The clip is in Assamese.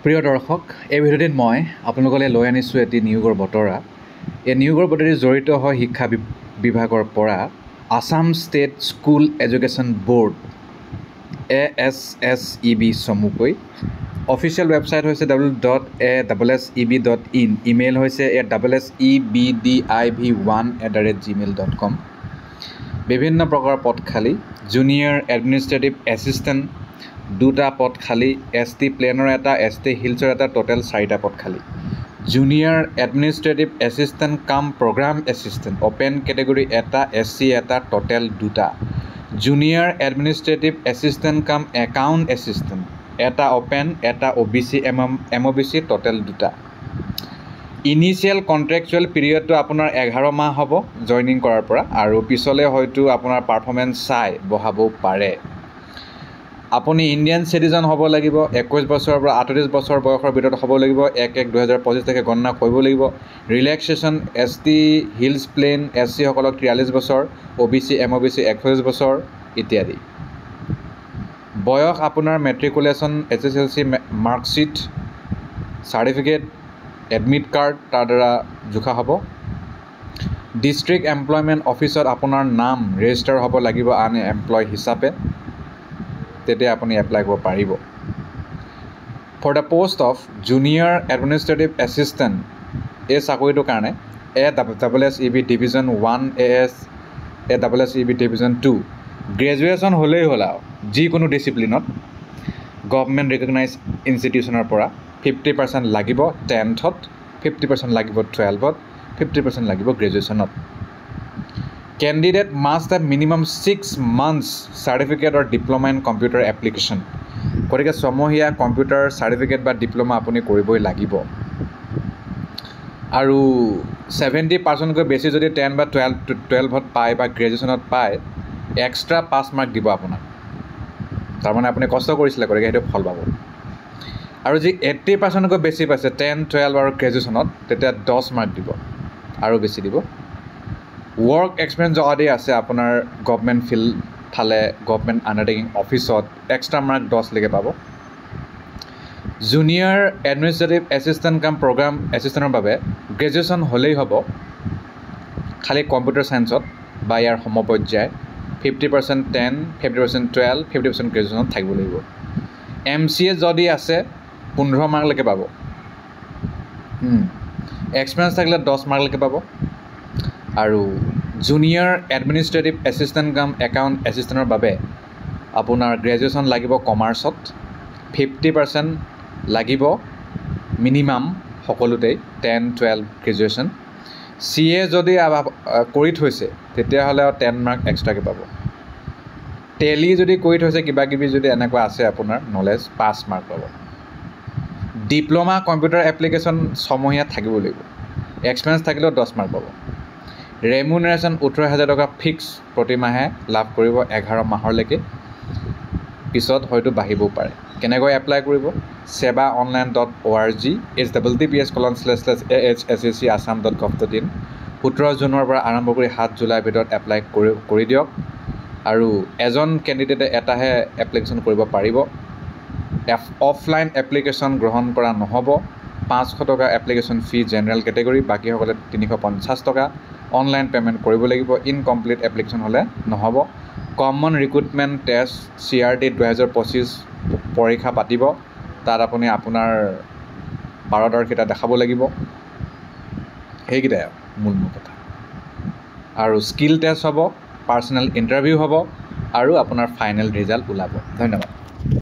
প্ৰিয় দৰ্শক, এই ভিডিঅ'টিত মই আপোনালোকলৈ লৈ আনিছোঁ এটি নিয়োগৰ বতৰা। এই নিয়োগৰ বতৰাটি জড়িত হয় শিক্ষা বিভাগৰ পৰা Assam state school education board ASSEB চমুকৈ। অফিচিয়েল ৱেবছাইট হৈছে www.asseb.in, ইমেইল হৈছে assebdiv1@gmail.com। বিভিন্ন প্ৰকাৰৰ পদ খালী। জুনিয়ৰ এডমিনিষ্ট্ৰেটিভ এছিষ্টেণ্ট 2টা পদ খালী, ST প্লেনৰ এটা, ST হিলছৰ এটা, টোটেল 4টা পদ খালী। জুনিয়ৰ এডমিনিষ্ট্ৰেটিভ এছিষ্টেণ্ট কাম প্ৰগ্ৰাম এছিষ্টেণ্ট অপেন কেটেগৰী এটা, SC এটা, টোটেল 2টা। জুনিয়ৰ এডমিনিষ্ট্ৰেটিভ এছিষ্টেণ্ট কাম একাউণ্ট এছিষ্টেণ্ট এটা অপেন, এটা OBC MOBC, টোটেল 2টা। ইনিচিয়েল কণ্ট্ৰেকচুৱেল পিৰিয়ডটো আপোনাৰ 11 মাহ হ'ব জইনিং কৰাৰ পৰা, আৰু পিছলৈ হয়তো আপোনাৰ পাৰফৰ্মেঞ্চ চাই বঢ়াবও পাৰে। আপুনি ইণ্ডিয়ান চিটিজেন হ'ব লাগিব, 21 বছৰৰ পৰা 38 বছৰ বয়সৰ ভিতৰত হ'ব লাগিব, 1/1/2025 তাৰিখে গণনা কৰিব লাগিব। Relaxation ST hills plain SC সকলক 43 বছৰ, OBC MOBC 41 বছৰ ইত্যাদি। বয়স আপোনাৰ matriculation, SSLC marksheet, certificate, admit card তাৰ দ্বাৰা জোখা হ'ব। ডিষ্ট্ৰিক্ট এমপ্লয়মেণ্ট অফিচত আপোনাৰ নাম ৰেজিষ্টাৰ হ'ব লাগিব আন এমপ্লয় হিচাপে, তেতিয়া আপুনি এপ্লাই কৰিব পাৰিব। For the post of junior administrative assistant, এই চাকৰিটোৰ কাৰণে ASSEB division 1 ASSEB division 2 graduation হ'লেই হ'ল আৰু যিকোনো ডিচিপ্লিনত গভৰ্ণমেণ্ট ৰিকগনাইজ ইনষ্টিটিউশ্যনৰ পৰা 50% লাগিব 10th, 50% লাগিব 12th, 50% লাগিব গ্ৰেজুৱেশ্যনত। Candidate must have minimum 6 months certificate or diploma in computer application. গতিকে ছমহীয়া কম্পিউটাৰ চাৰ্টিফিকেট বা ডিপ্ল'মা আপুনি কৰিবই লাগিব। আৰু 70%তকৈ বেছি যদি 10 বা 12th পায় বা গ্ৰেজুৱেশ্যনত পায়, এক্সট্ৰা 5 মাৰ্ক দিব আপোনাক। তাৰমানে আপুনি কষ্ট কৰিছিলে, গতিকে সেইটো ফল পাব। আৰু যি 80%তকৈ বেছি পাইছে 10, 12 আৰু গ্ৰেজুৱেশ্যনত, তেতিয়া 10 মাৰ্ক দিব, আৰু বেছি দিব। ৱৰ্ক এক্সপিৰিয়েঞ্চ যদি আছে আপোনাৰ গভৰ্ণমেণ্ট ফিল্ড ফালে, গভৰ্ণমেণ্ট আণ্ডাৰটেকিং অফিচত, এক্সট্ৰা মাৰ্ক 10লৈকে পাব। জুনিয়ৰ এডমিনিষ্ট্ৰেটিভ এছিষ্টেণ্ট কাম প্ৰগ্ৰাম এছিষ্টেণ্টৰ বাবে গ্ৰেজুৱেশ্যন হ'লেই হ'ব, খালী কম্পিউটাৰ ছায়েন্সত বা ইয়াৰ সমপৰ্যায় 50% 10, 50% 12, 50% গ্ৰেজুৱেশ্যনত থাকিব লাগিব। MCA যদি আছে 15 মাৰ্কলৈকে পাব। এক্সপিৰিয়েঞ্চ থাকিলে 10 মাৰ্কলৈকে পাব। আৰু জুনিয়ৰ এডমিনিষ্ট্ৰেটিভ এছিষ্টেণ্ট কাম একাউণ্ট এছিষ্টেণ্টৰ বাবে আপোনাৰ গ্ৰেজুৱেশ্যন লাগিব কমাৰ্চত, 50% লাগিব মিনিমাম সকলোতেই 10, 12 গ্ৰেজুৱেশ্যন। CA যদি কৰি থৈছে তেতিয়াহ'লে 10 মাৰ্ক এক্সট্ৰাকৈ পাব। টেলি যদি কৰি থৈছে, কিবাকিবি যদি এনেকুৱা আছে আপোনাৰ নলেজ, 5 মাৰ্ক পাব। ডিপ্ল'মা কম্পিউটাৰ এপ্লিকেশ্যন ছমহীয়াত থাকিব লাগিব, এক্সপিৰিয়েঞ্চ থাকিলেও 10 মাৰ্ক পাব। ৰেমুনেশ্যন 18,000 টকা ফিক্স প্ৰতিমাহে লাভ কৰিব 11 মাহলৈকে, পিছত হয়তো বাঢ়িবও পাৰে। কেনেকৈ এপ্লাই কৰিব? sevaonline.org https://ahssac.assam.gov.in 17 জুনৰ পৰা আৰম্ভ কৰি 7 জুলাইৰ ভিতৰত এপ্লাই কৰি দিয়ক। আৰু এজন কেণ্ডিডেটে এটাহে এপ্লিকেশ্যন কৰিব পাৰিব। অফলাইন এপ্লিকেশ্যন গ্ৰহণ কৰা নহ'ব। 500 টকা এপ্লিকেশ্যন ফি জেনেৰেল কেটেগৰী, বাকীসকলে 350 টকা অনলাইন পে'মেণ্ট কৰিব লাগিব। ইনকমপ্লিট এপ্লিকেশ্যন হ'লে নহ'ব। কমন ৰিক্ৰুটমেণ্ট টেষ্ট CRT 2025 পৰীক্ষা পাতিব, তাত আপুনি আপোনাৰ পাৰদৰ্শিতা দেখাব লাগিব। সেইকেইটাই মূল কথা। আৰু স্কিল টেষ্ট হ'ব, পাৰ্চনেল ইণ্টাৰভিউ হ'ব, আৰু আপোনাৰ ফাইনেল ৰিজাল্ট ওলাব। ধন্যবাদ।